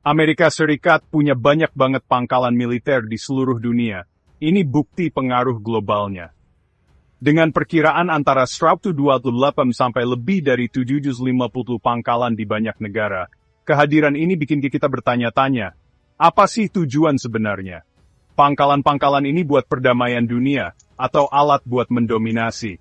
Amerika Serikat punya banyak banget pangkalan militer di seluruh dunia. Ini bukti pengaruh globalnya. Dengan perkiraan antara 128 sampai lebih dari 750 pangkalan di banyak negara, kehadiran ini bikin kita bertanya-tanya, apa sih tujuan sebenarnya? Pangkalan-pangkalan ini buat perdamaian dunia, atau alat buat mendominasi?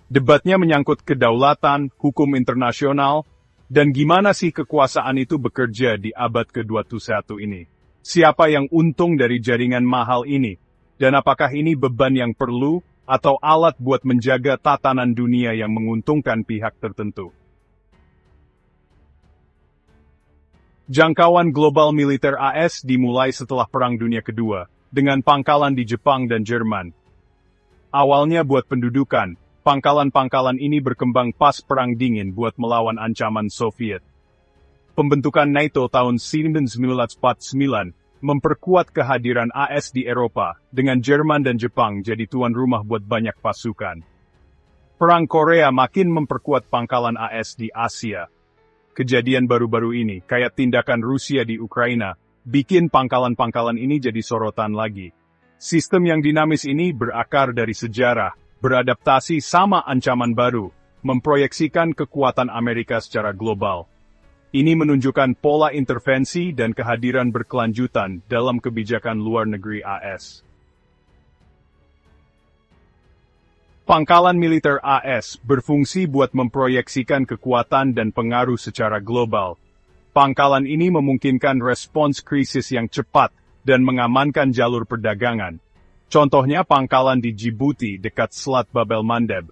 Debatnya menyangkut kedaulatan, hukum internasional, dan gimana sih kekuasaan itu bekerja di abad ke-21 ini? Siapa yang untung dari jaringan mahal ini? Dan apakah ini beban yang perlu, atau alat buat menjaga tatanan dunia yang menguntungkan pihak tertentu? Jangkauan global militer AS dimulai setelah Perang Dunia Kedua, dengan pangkalan di Jepang dan Jerman. Awalnya buat pendudukan, pangkalan-pangkalan ini berkembang pas Perang Dingin buat melawan ancaman Soviet. Pembentukan NATO tahun 1949 memperkuat kehadiran AS di Eropa, dengan Jerman dan Jepang jadi tuan rumah buat banyak pasukan. Perang Korea makin memperkuat pangkalan AS di Asia. Kejadian baru-baru ini, kayak tindakan Rusia di Ukraina, bikin pangkalan-pangkalan ini jadi sorotan lagi. Sistem yang dinamis ini berakar dari sejarah, beradaptasi sama ancaman baru, memproyeksikan kekuatan Amerika secara global. Ini menunjukkan pola intervensi dan kehadiran berkelanjutan dalam kebijakan luar negeri AS. Pangkalan militer AS berfungsi buat memproyeksikan kekuatan dan pengaruh secara global. Pangkalan ini memungkinkan respons krisis yang cepat dan mengamankan jalur perdagangan. Contohnya pangkalan di Djibouti dekat Selat Bab el-Mandeb.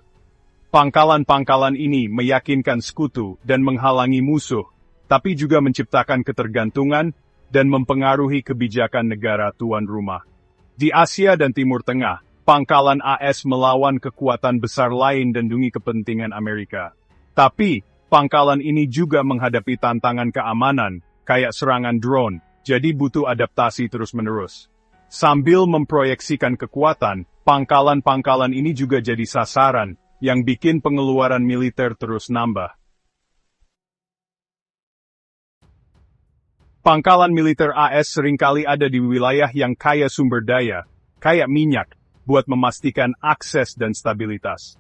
Pangkalan-pangkalan ini meyakinkan sekutu dan menghalangi musuh, tapi juga menciptakan ketergantungan dan mempengaruhi kebijakan negara tuan rumah. Di Asia dan Timur Tengah, pangkalan AS melawan kekuatan besar lain dan demi kepentingan Amerika. Tapi, pangkalan ini juga menghadapi tantangan keamanan, kayak serangan drone, jadi butuh adaptasi terus-menerus. Sambil memproyeksikan kekuatan, pangkalan-pangkalan ini juga jadi sasaran, yang bikin pengeluaran militer terus nambah. Pangkalan militer AS seringkali ada di wilayah yang kaya sumber daya, kayak minyak, buat memastikan akses dan stabilitas.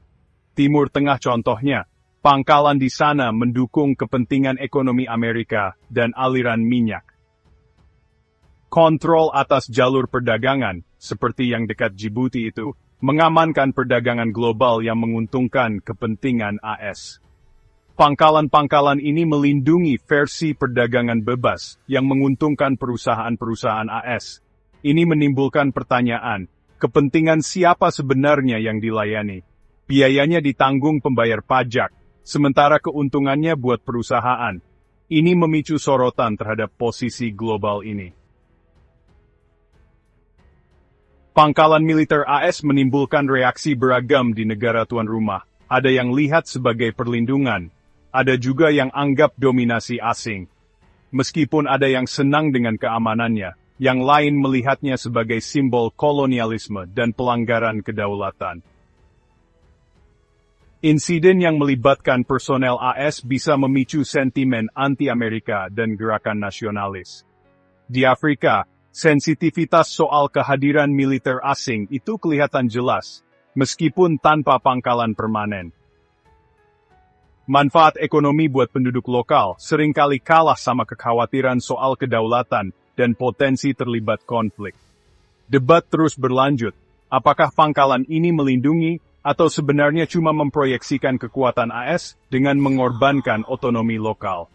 Timur Tengah contohnya, pangkalan di sana mendukung kepentingan ekonomi Amerika dan aliran minyak. Kontrol atas jalur perdagangan, seperti yang dekat Djibouti itu, mengamankan perdagangan global yang menguntungkan kepentingan AS. Pangkalan-pangkalan ini melindungi versi perdagangan bebas yang menguntungkan perusahaan-perusahaan AS. Ini menimbulkan pertanyaan, kepentingan siapa sebenarnya yang dilayani? Biayanya ditanggung pembayar pajak, sementara keuntungannya buat perusahaan. Ini memicu sorotan terhadap posisi global ini. Pangkalan militer AS menimbulkan reaksi beragam di negara tuan rumah. Ada yang lihat sebagai perlindungan, ada juga yang anggap dominasi asing. Meskipun ada yang senang dengan keamanannya, yang lain melihatnya sebagai simbol kolonialisme dan pelanggaran kedaulatan. Insiden yang melibatkan personel AS bisa memicu sentimen anti-Amerika dan gerakan nasionalis. Di Afrika, sensitivitas soal kehadiran militer asing itu kelihatan jelas, meskipun tanpa pangkalan permanen. Manfaat ekonomi buat penduduk lokal seringkali kalah sama kekhawatiran soal kedaulatan dan potensi terlibat konflik. Debat terus berlanjut, apakah pangkalan ini melindungi atau sebenarnya cuma memproyeksikan kekuatan AS dengan mengorbankan otonomi lokal.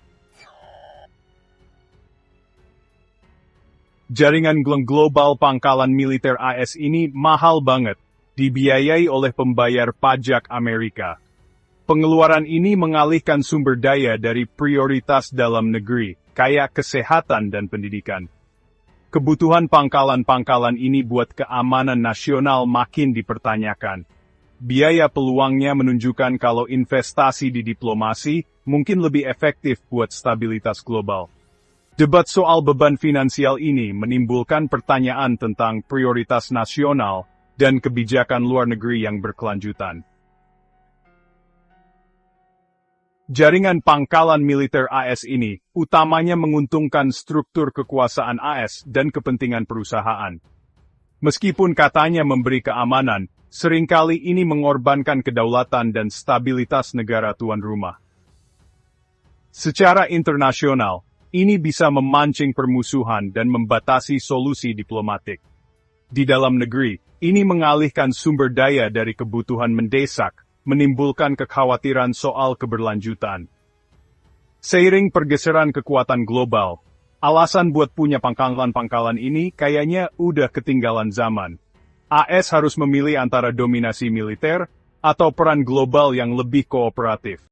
Jaringan global pangkalan militer AS ini mahal banget, dibiayai oleh pembayar pajak Amerika. Pengeluaran ini mengalihkan sumber daya dari prioritas dalam negeri, kayak kesehatan dan pendidikan. Kebutuhan pangkalan-pangkalan ini buat keamanan nasional makin dipertanyakan. Biaya peluangnya menunjukkan kalau investasi di diplomasi mungkin lebih efektif buat stabilitas global. Debat soal beban finansial ini menimbulkan pertanyaan tentang prioritas nasional dan kebijakan luar negeri yang berkelanjutan. Jaringan pangkalan militer AS ini utamanya menguntungkan struktur kekuasaan AS dan kepentingan perusahaan. Meskipun katanya memberi keamanan, seringkali ini mengorbankan kedaulatan dan stabilitas negara tuan rumah. Secara internasional, ini bisa memancing permusuhan dan membatasi solusi diplomatik. Di dalam negeri, ini mengalihkan sumber daya dari kebutuhan mendesak, menimbulkan kekhawatiran soal keberlanjutan. Seiring pergeseran kekuatan global, alasan buat punya pangkalan-pangkalan ini kayaknya udah ketinggalan zaman. AS harus memilih antara dominasi militer atau peran global yang lebih kooperatif.